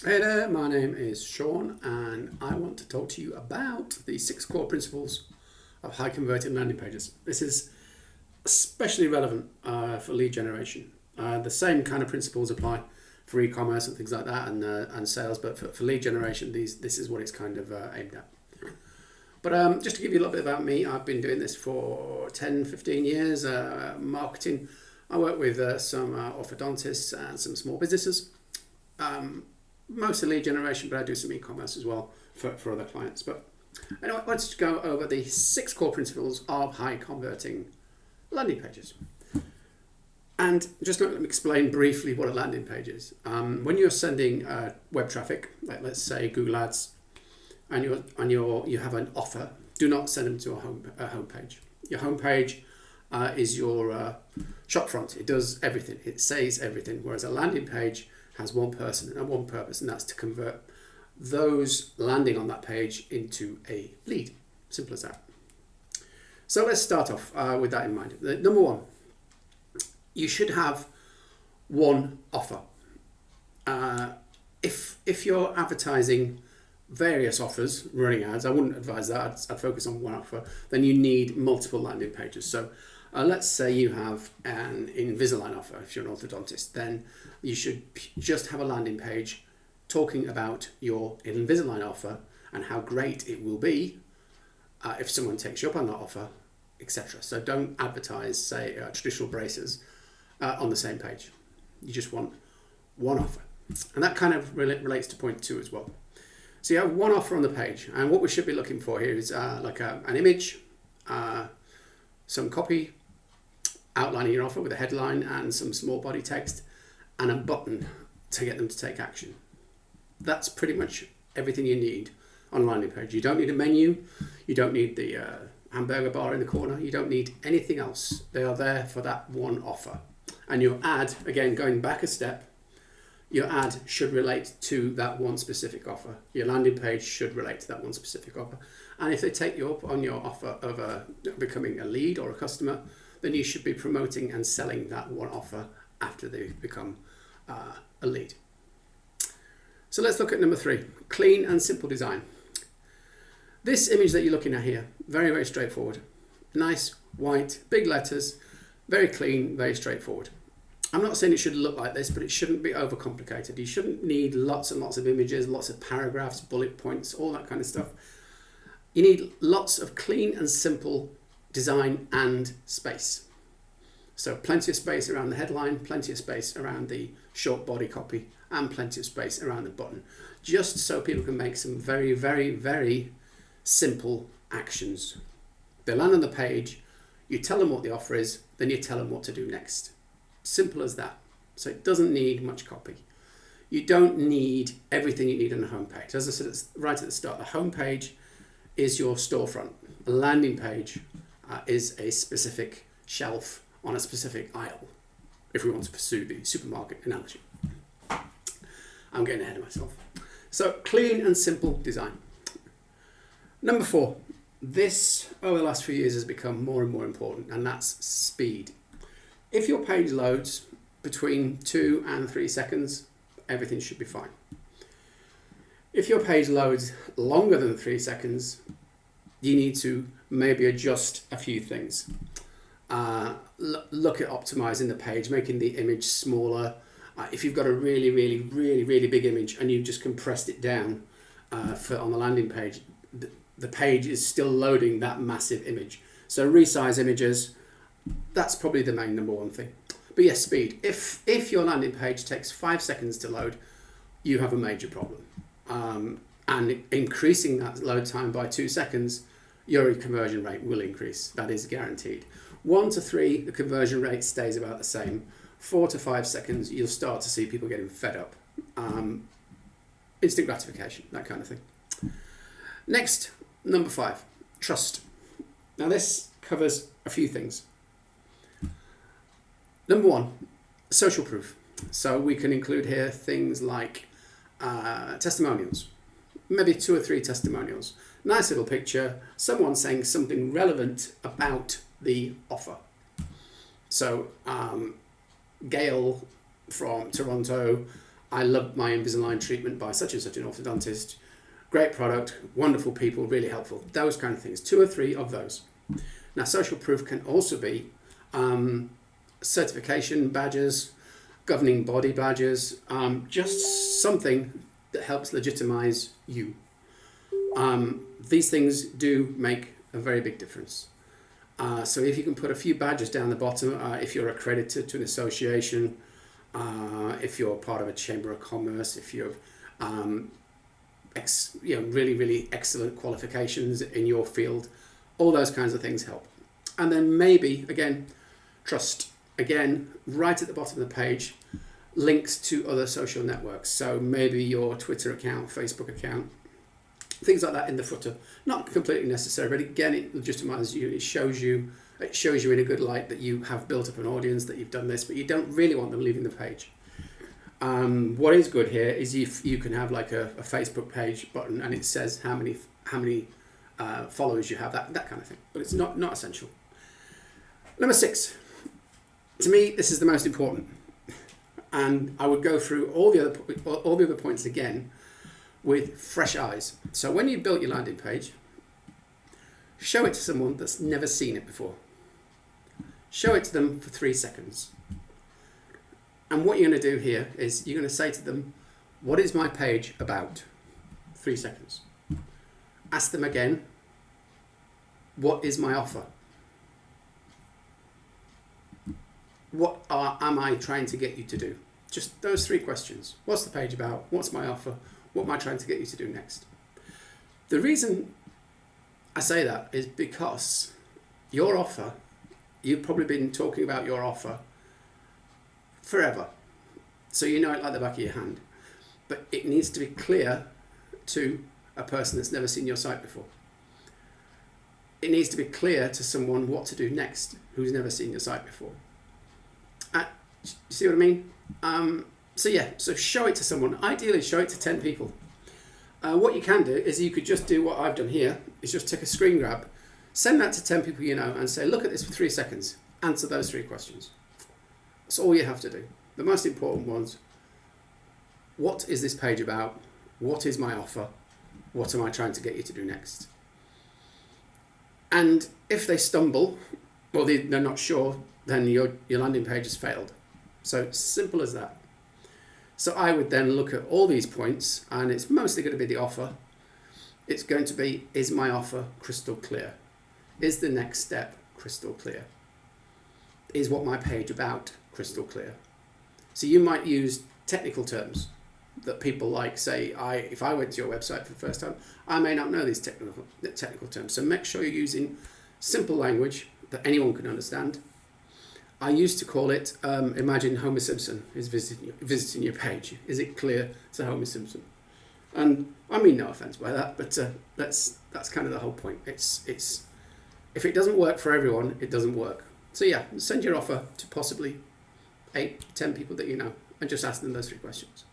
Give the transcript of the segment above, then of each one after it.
Hey there, my name is Sean and I want to talk to you about the 6 core principles of high converting landing pages. This is especially relevant for lead generation. The same kind of principles apply for e-commerce and things like that and sales, but for lead generation, this is what it's kind of aimed at. But just to give you a little bit about me, I've been doing this for 10, 15 years, marketing. I work with some orthodontists and some small businesses. Mostly lead generation, but I do some e-commerce as well for other clients. But anyway, let's go over the 6 core principles of high converting landing pages. And just let me explain briefly what a landing page is. When you're sending web traffic, like let's say Google Ads, and you have an offer, do not send them to a home page. Your home page is your shop front. It does everything. It says everything. Whereas a landing page has one person and one purpose, and that's to convert those landing on that page into a lead. Simple as that. So let's start off with that in mind. Number one, you should have one offer. If you're advertising various offers, running ads, I wouldn't advise that. I'd focus on one offer. Then you need multiple landing pages. So let's say you have an Invisalign offer. If you're an orthodontist, then you should just have a landing page talking about your Invisalign offer and how great it will be if someone takes you up on that offer, etc. So don't advertise, say, traditional braces on the same page. You just want one offer. And that kind of relates to point 2 as well. So you have one offer on the page, and what we should be looking for here is like an image, some copy outlining your offer with a headline and some small body text, and a button to get them to take action. That's pretty much everything you need on a landing page. You don't need a menu, you don't need the hamburger bar in the corner, you don't need anything else. They are there for that one offer. And your ad, again, going back a step, your ad should relate to that one specific offer. Your landing page should relate to that one specific offer. And if they take you up on your offer of becoming a lead or a customer, then you should be promoting and selling that one offer after they've become a lead. So let's look at number 3, clean and simple design. This image that you're looking at here, very, very straightforward. Nice, white, big letters, very clean, very straightforward. I'm not saying it should look like this, but it shouldn't be overcomplicated. You shouldn't need lots and lots of images, lots of paragraphs, bullet points, all that kind of stuff. You need lots of clean and simple design and space. So plenty of space around the headline, plenty of space around the short body copy, and plenty of space around the button, just so people can make some very, very, very simple actions. They land on the page, you tell them what the offer is, then you tell them what to do next. Simple as that. So it doesn't need much copy. You don't need everything you need on a homepage. As I said right at the start, the homepage is your storefront. A landing page is a specific shelf on a specific aisle, if we want to pursue the supermarket analogy. I'm getting ahead of myself. So clean and simple design. Number 4, this over the last few years has become more and more important, and that's speed. If your page loads between 2 and 3 seconds, everything should be fine. If your page loads longer than 3 seconds, you need to maybe adjust a few things. Look at optimizing the page, making the image smaller. If you've got a really, really, really, really big image and you've just compressed it down on the landing page, the page is still loading that massive image. So resize images. That's probably the main number 1 thing. But yes, speed. If your landing page takes 5 seconds to load, you have a major problem. And increasing that load time by 2 seconds, your conversion rate will increase. That is guaranteed. 1 to 3, the conversion rate stays about the same. 4 to 5 seconds, you'll start to see people getting fed up. Instant gratification, that kind of thing. Next, number 5, trust. Now this covers a few things. Number 1, social proof. So we can include here things like testimonials, maybe 2 or 3 testimonials. Nice little picture, someone saying something relevant about the offer. So Gail from Toronto I love my Invisalign treatment by such and such an orthodontist. Great product, wonderful people, really helpful. Those kind of things. 2 or 3 of those. Now, social proof can also be certification badges, governing body badges, just something that helps legitimize you. These things do make a very big difference. So if you can put a few badges down the bottom, if you're accredited to an association, if you're part of a chamber of commerce, if you're really, really excellent qualifications in your field, all those kinds of things help. And then maybe, again, trust. Again, right at the bottom of the page, links to other social networks. So maybe your Twitter account, Facebook account, things like that in the footer. Not completely necessary, but again, it legitimizes you. It shows you in a good light that you have built up an audience, that you've done this, but you don't really want them leaving the page. What is good here is if you can have like a Facebook page button and it says how many followers you have, that kind of thing. But it's not essential. Number 6. To me, this is the most important. And I would go through all the other points again with fresh eyes. So when you built your landing page, show it to someone that's never seen it before. Show it to them for 3 seconds. And what you're going to do here is you're going to say to them, what is my page about? 3 seconds. Ask them again, what is my offer? What am I trying to get you to do? Just those 3 questions. What's the page about? What's my offer? What am I trying to get you to do next? The reason I say that is because your offer, you've probably been talking about your offer forever. So you know it like the back of your hand. But it needs to be clear to a person that's never seen your site before. It needs to be clear to someone what to do next who's never seen your site before. You see what I mean? So show it to someone. Ideally, show it to 10 people. What you can do is you could just do what I've done here, is just take a screen grab, send that to 10 people you know and say, look at this for 3 seconds. Answer those 3 questions. That's all you have to do. The most important ones: what is this page about? What is my offer? What am I trying to get you to do next? And if they stumble, or they're not sure, then your landing page has failed. So simple as that. So I would then look at all these points, and it's mostly going to be the offer. It's going to be, is my offer crystal clear? Is the next step crystal clear? Is what my page about crystal clear? So you might use technical terms that people like. Say, if I went to your website for the first time, I may not know these technical terms. So make sure you're using simple language that anyone can understand. I used to call it, imagine Homer Simpson is visiting your page. Is it clear to Homer Simpson? And I mean no offense by that, but that's kind of the whole point. It's if it doesn't work for everyone, it doesn't work. So yeah, send your offer to possibly 8, 10 people that you know and just ask them those 3 questions.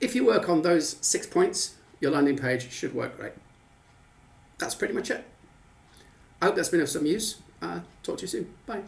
If you work on those 6 points, your landing page should work great. That's pretty much it. I hope that's been of some use. Talk to you soon. Bye.